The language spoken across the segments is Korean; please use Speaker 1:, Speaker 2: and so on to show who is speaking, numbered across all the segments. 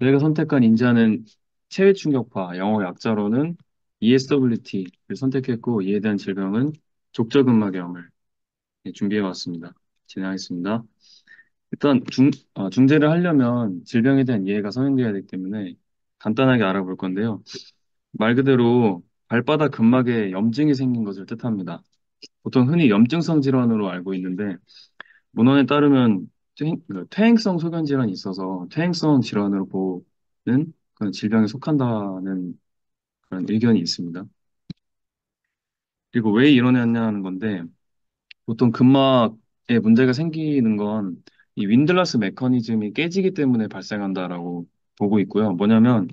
Speaker 1: 저희가 선택한 인자는 체외 충격파, 영어 약자로는 ESWT를 선택했고, 이에 대한 질병은 족저근막염을 준비해 왔습니다. 진행하겠습니다. 일단 중재를 하려면 질병에 대한 이해가 선행돼야 되기 때문에 간단하게 알아볼 건데요. 말 그대로 발바닥 근막에 염증이 생긴 것을 뜻합니다. 보통 흔히 염증성 질환으로 알고 있는데 문헌에 따르면 퇴행성 소견 질환이 있어서 퇴행성 질환으로 보는 그런 질병에 속한다는 그런 의견이 있습니다. 그리고 왜 일어났냐는 건데 보통 근막에 문제가 생기는 건 이 윈들라스 메커니즘이 깨지기 때문에 발생한다라고 보고 있고요. 뭐냐면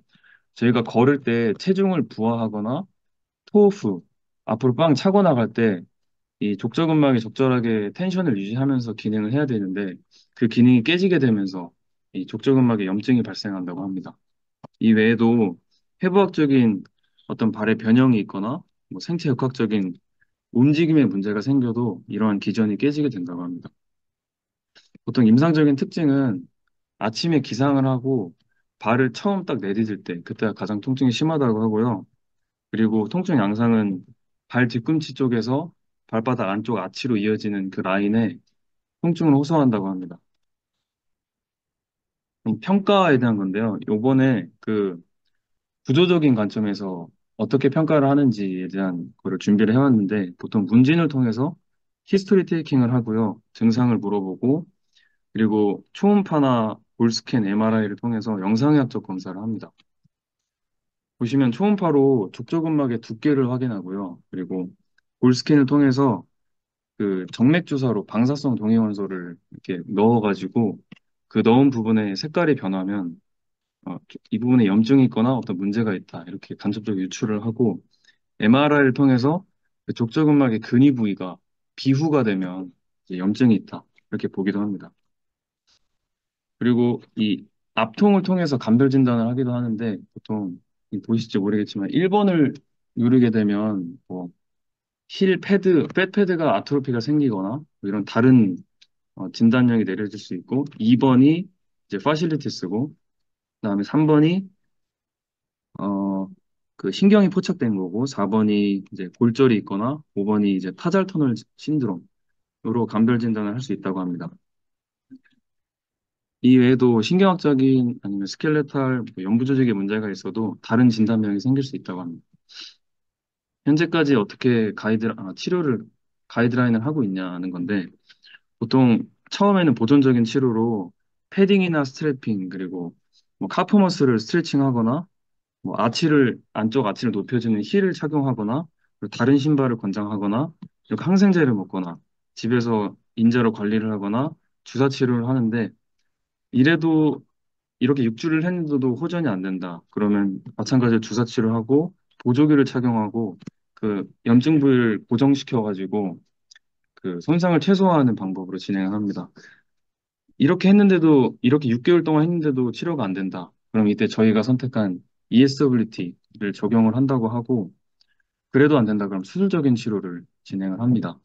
Speaker 1: 저희가 걸을 때 체중을 부하하거나 토후 앞으로 빵 차고 나갈 때 이 족저근막이 적절하게 텐션을 유지하면서 기능을 해야 되는데 그 기능이 깨지게 되면서 이 족저근막에 염증이 발생한다고 합니다. 이 외에도 해부학적인 어떤 발의 변형이 있거나 뭐 생체 역학적인 움직임에 문제가 생겨도 이러한 기전이 깨지게 된다고 합니다. 보통 임상적인 특징은 아침에 기상을 하고 발을 처음 딱 내디딜 때 그때가 가장 통증이 심하다고 하고요. 그리고 통증 양상은 발 뒤꿈치 쪽에서 발바닥 안쪽 아치로 이어지는 그 라인에 통증을 호소한다고 합니다. 그럼 평가에 대한 건데요. 요번에 그 구조적인 관점에서 어떻게 평가를 하는지에 대한 거를 준비를 해왔는데 보통 문진을 통해서 히스토리 테이킹을 하고요. 증상을 물어보고 그리고 초음파나 볼스캔, MRI를 통해서 영상의학적 검사를 합니다. 보시면 초음파로 족저근막의 두께를 확인하고요. 그리고 볼스캔을 통해서 그 정맥 주사로 방사성 동위원소를 이렇게 넣어가지고 그 넣은 부분에 색깔이 변하면 이 부분에 염증이 있거나 어떤 문제가 있다 이렇게 간접적 유출을 하고 MRI를 통해서 그 족저근막의 근위 부위가 비후가 되면 이제 염증이 있다 이렇게 보기도 합니다. 그리고 이 압통을 통해서 감별 진단을 하기도 하는데 보통 보실지 모르겠지만 1번을 누르게 되면 뭐 힐 패드, 백 패드가 아트로피가 생기거나 뭐 이런 다른 진단령이 내려질 수 있고 2번이 이제 파실리티스고 그다음에 3번이 그 신경이 포착된 거고 4번이 이제 골절이 있거나 5번이 이제 타잘 터널 신드롬으로 감별 진단을 할 수 있다고 합니다. 이 외에도 신경학적인 아니면 스켈레탈, 뭐 연부 조직에 문제가 있어도 다른 진단명이 생길 수 있다고 합니다. 현재까지 어떻게 치료를 가이드라인을 하고 있냐는 건데 보통 처음에는 보존적인 치료로 패딩이나 스트래핑 그리고 뭐 카포머스를 스트레칭하거나 뭐 안쪽 아치를 높여주는 힐을 착용하거나 그리고 다른 신발을 권장하거나 그리고 항생제를 먹거나 집에서 인자로 관리를 하거나 주사 치료를 하는데 이래도 이렇게 6주를 했는데도 호전이 안 된다. 그러면 마찬가지로 주사 치료하고 보조기를 착용하고 그 염증 부위를 고정시켜 가지고 그 손상을 최소화하는 방법으로 진행을 합니다. 이렇게 6개월 동안 했는데도 치료가 안 된다. 그럼 이때 저희가 선택한 ESWT를 적용을 한다고 하고 그래도 안 된다. 그럼 수술적인 치료를 진행을 합니다.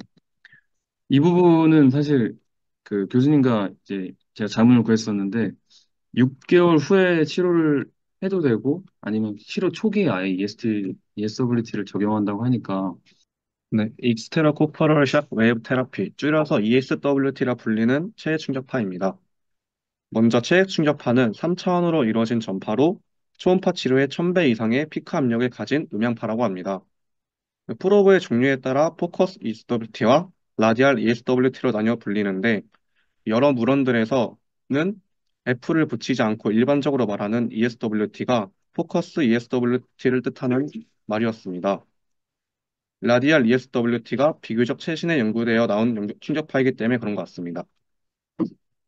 Speaker 1: 이 부분은 사실 그 교수님과 이제 제가 자문을 구했었는데 6개월 후에 치료를 해도 되고 아니면 치료 초기에 아예 ESWT를 적용한다고 하니까
Speaker 2: 네, 익스테라코퍼럴 샥 웨이브 테라피, 줄여서 ESWT라 불리는 체해 충격파입니다. 먼저 체해 충격파는 3차원으로 이루어진 전파로 초음파 치료의 1000배 이상의 피크 압력을 가진 음향파라고 합니다. 프로브의 종류에 따라 포커스 ESWT와 라디알 ESWT로 나뉘어 불리는데 여러 물원들에서는 F를 붙이지 않고 일반적으로 말하는 ESWT가 포커스 ESWT를 뜻하는 말이었습니다. 라디알 ESWT가 비교적 최신에 연구되어 나온 충격파이기 때문에 그런 것 같습니다.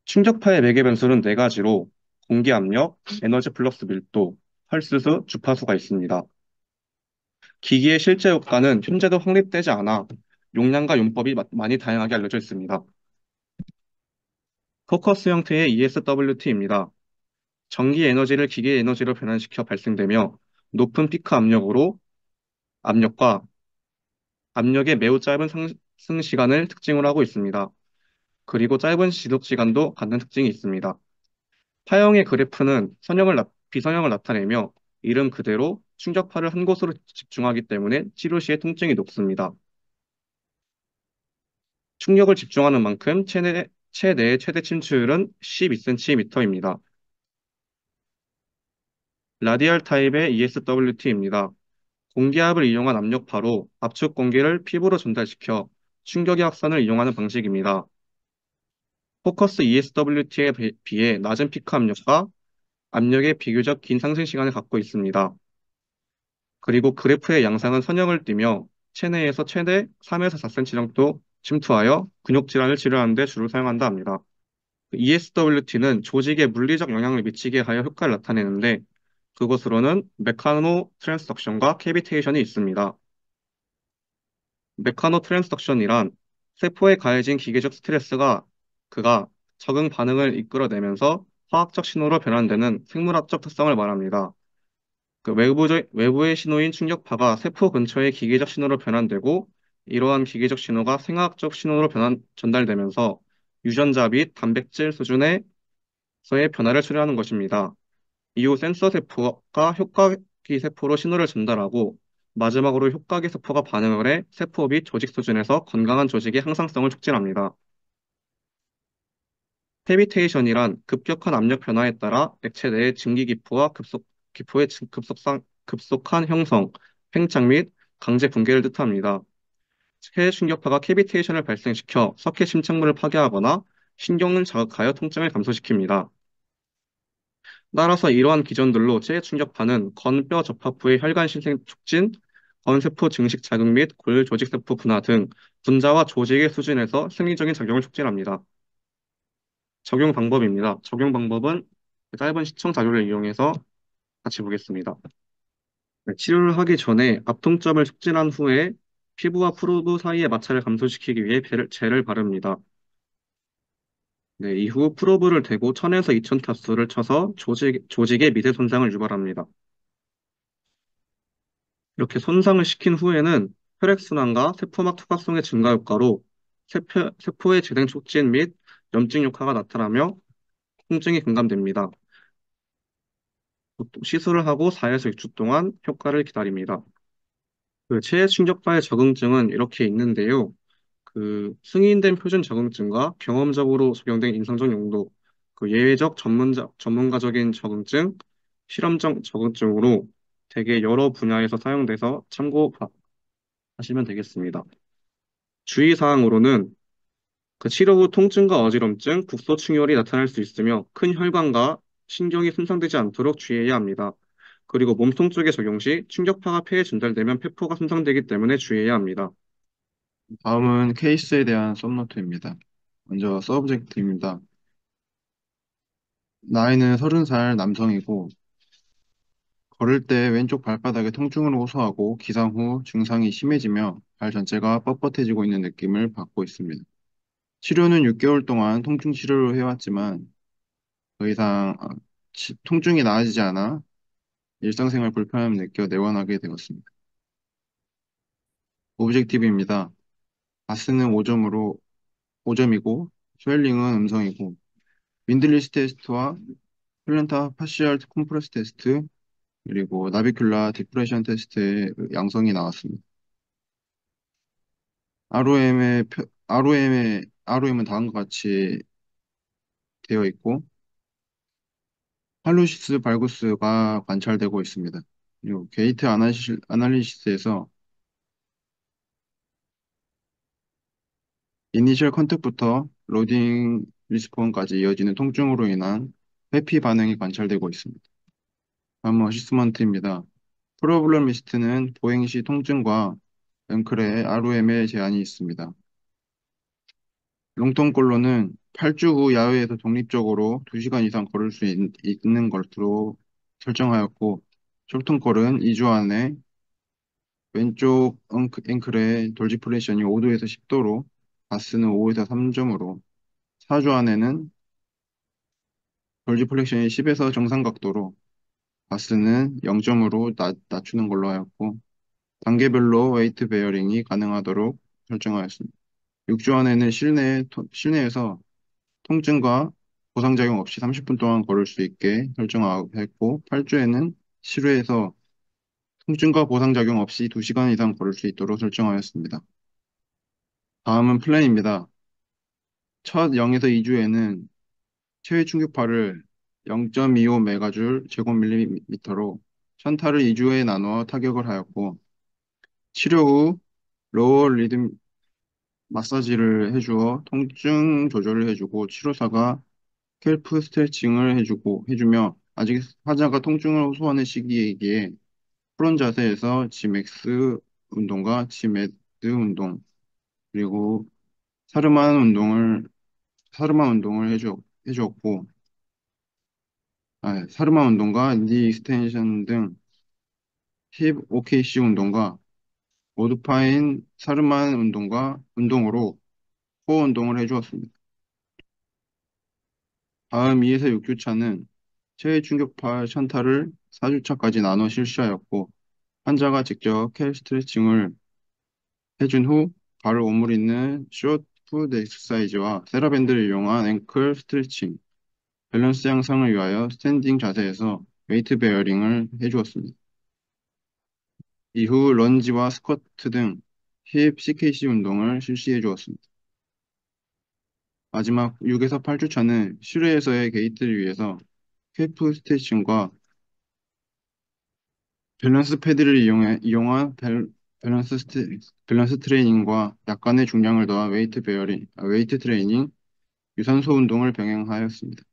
Speaker 2: 충격파의 매개 변수는 네 가지로 공기 압력, 에너지 플러스 밀도, 펄스수, 주파수가 있습니다. 기기의 실제 효과는 현재도 확립되지 않아 용량과 용법이 많이 다양하게 알려져 있습니다. 포커스 형태의 ESWT입니다. 전기 에너지를 기계 에너지로 변환시켜 발생되며 높은 피크 압력과 압력의 매우 짧은 상승 시간을 특징으로 하고 있습니다. 그리고 짧은 지속 시간도 갖는 특징이 있습니다. 파형의 그래프는 비선형을 나타내며 이름 그대로 충격파를 한 곳으로 집중하기 때문에 치료 시에 통증이 높습니다. 충격을 집중하는 만큼 체내의 최대 침출은 12cm입니다. 라디알 타입의 ESWT입니다. 공기압을 이용한 압력파로 압축 공기를 피부로 전달시켜 충격의 확산을 이용하는 방식입니다. 포커스 ESWT에 비해 낮은 피크 압력과 압력의 비교적 긴 상승 시간을 갖고 있습니다. 그리고 그래프의 양상은 선형을 띠며 체내에서 최대 3에서 4cm 정도 침투하여 근육 질환을 치료하는 데 주로 사용한다 합니다. ESWT는 조직에 물리적 영향을 미치게 하여 효과를 나타내는데 그것으로는 메카노 트랜스덕션과 캐비테이션이 있습니다. 메카노 트랜스덕션이란 세포에 가해진 기계적 스트레스가 그가 적응 반응을 이끌어내면서 화학적 신호로 변환되는 생물학적 특성을 말합니다. 외부의 신호인 충격파가 세포 근처의 기계적 신호로 변환되고 이러한 기계적 신호가 생화학적 신호로 전달되면서 유전자 및 단백질 수준에서의 변화를 초래하는 것입니다. 이후 센서 세포가 효과기 세포로 신호를 전달하고 마지막으로 효과기 세포가 반응을 해 세포 및 조직 수준에서 건강한 조직의 항상성을 촉진합니다. 페비테이션이란 급격한 압력 변화에 따라 액체 내의 증기기포와 기포의 급속한 형성, 팽창 및 강제 붕괴를 뜻합니다. 폐 충격파가 캐비테이션을 발생시켜 석회 심창물을 파괴하거나 신경을 자극하여 통증을 감소시킵니다. 따라서 이러한 기전들로 체해 충격파는 건뼈 접합부의 혈관 신생 촉진, 건세포 증식 자극 및 골조직세포 분화 등 분자와 조직의 수준에서 생리적인 작용을 촉진합니다. 적용 방법입니다. 적용 방법은 짧은 시청 자료를 이용해서 같이 보겠습니다. 네, 치료를 하기 전에 압통점을 촉진한 후에 피부와 프로브 사이의 마찰을 감소시키기 위해 젤을 바릅니다. 네, 이후 프로브를 대고 1000에서 2000 타수를 쳐서 조직의 미세 손상을 유발합니다. 이렇게 손상을 시킨 후에는 혈액순환과 세포막 투과성의 증가 효과로 세포의 재생 촉진 및 염증 효과가 나타나며 통증이 감감됩니다. 보통 시술을 하고 4에서 6주 동안 효과를 기다립니다. 체해 충격파의 적응증은 이렇게 있는데요. 승인된 표준 적응증과 경험적으로 적용된 임상적 용도, 예외적 전문가적인 적응증, 실험적 적응증으로 되게 여러 분야에서 사용돼서 참고하시면 되겠습니다. 주의사항으로는 치료 후 통증과 어지럼증, 국소 충혈이 나타날 수 있으며 큰 혈관과 신경이 손상되지 않도록 주의해야 합니다. 그리고 몸통 쪽에 적용 시 충격파가 폐에 전달되면 폐포가 손상되기 때문에 주의해야 합니다.
Speaker 3: 다음은 케이스에 대한 썸노트입니다. 먼저 서브젝트입니다. 나이는 30살 남성이고 걸을 때 왼쪽 발바닥에 통증을 호소하고 기상 후 증상이 심해지며 발 전체가 뻣뻣해지고 있는 느낌을 받고 있습니다. 치료는 6개월 동안 통증 치료를 해왔지만 더 이상 통증이 나아지지 않아 일상생활 불편함을 느껴 내원하게 되었습니다. 오브젝티브입니다. 바스는 5점이고 스웰링은 음성이고 윈들리스 테스트와 플랜타 파시얼 컴프레스 테스트 그리고 나비큘라 디프레션 테스트의 양성이 나왔습니다. ROM은 다음과 같이 되어 있고 팔루시스 발구스가 관찰되고 있습니다. 그리고 게이트 아날리시스에서 이니셜 컨택부터 로딩 리스폰까지 이어지는 통증으로 인한 회피 반응이 관찰되고 있습니다. 다음은 어시스먼트입니다. 프로블럼 리스트는 보행 시 통증과 앵클에 ROM의 제한이 있습니다. 롱통콜로는 8주 후 야외에서 독립적으로 2시간 이상 걸을 수 있는 것으로 설정하였고, 숏통콜은 2주 안에 왼쪽 앵클의 돌지프레션이 5도에서 10도로, 바스는 5에서 3점으로, 4주 안에는 돌지플렉션이 10에서 정상 각도로, 바스는 0점으로 낮추는 걸로 하였고, 단계별로 웨이트 베어링이 가능하도록 설정하였습니다. 6주 안에는 실내에서 통증과 보상작용 없이 30분 동안 걸을 수 있게 설정했고, 8주에는 실외에서 통증과 보상작용 없이 2시간 이상 걸을 수 있도록 설정하였습니다. 다음은 플랜입니다. 첫 0에서 2주에는 체외 충격파를 0.25 메가줄 제곱밀리미터로 션타를 2주에 나누어 타격을 하였고, 치료 후 로어 리듬 마사지를 해주어 통증 조절을 해주고 치료사가 캘프 스트레칭을 해주며 아직 환자가 통증을 호소하는 시기이기에 프론 자세에서 지맥스 운동과 지매드 운동 그리고 사르만 운동을 해주었고 사르만 운동과 니 익스텐션 등 힙 OKC 운동과 모드파인 사르만 운동으로 코어 운동을 해주었습니다. 다음 2에서 6주차는 체외 충격파 션타를 4주차까지 나눠 실시하였고 환자가 직접 캘 스트레칭을 해준 후 발을 오므리는 숏 푸드 엑서사이즈와 세라밴드를 이용한 앵클 스트레칭, 밸런스 향상을 위하여 스탠딩 자세에서 웨이트 베어링을 해주었습니다. 이후 런지와 스쿼트 등 힙 CKC 운동을 실시해 주었습니다. 마지막 6에서 8주차는 실외에서의 게이트를 위해서 캘프 스트레칭과 밸런스 패드를 이용한 밸런스 트레이닝과 약간의 중량을 더한 웨이트 트레이닝, 유산소 운동을 병행하였습니다.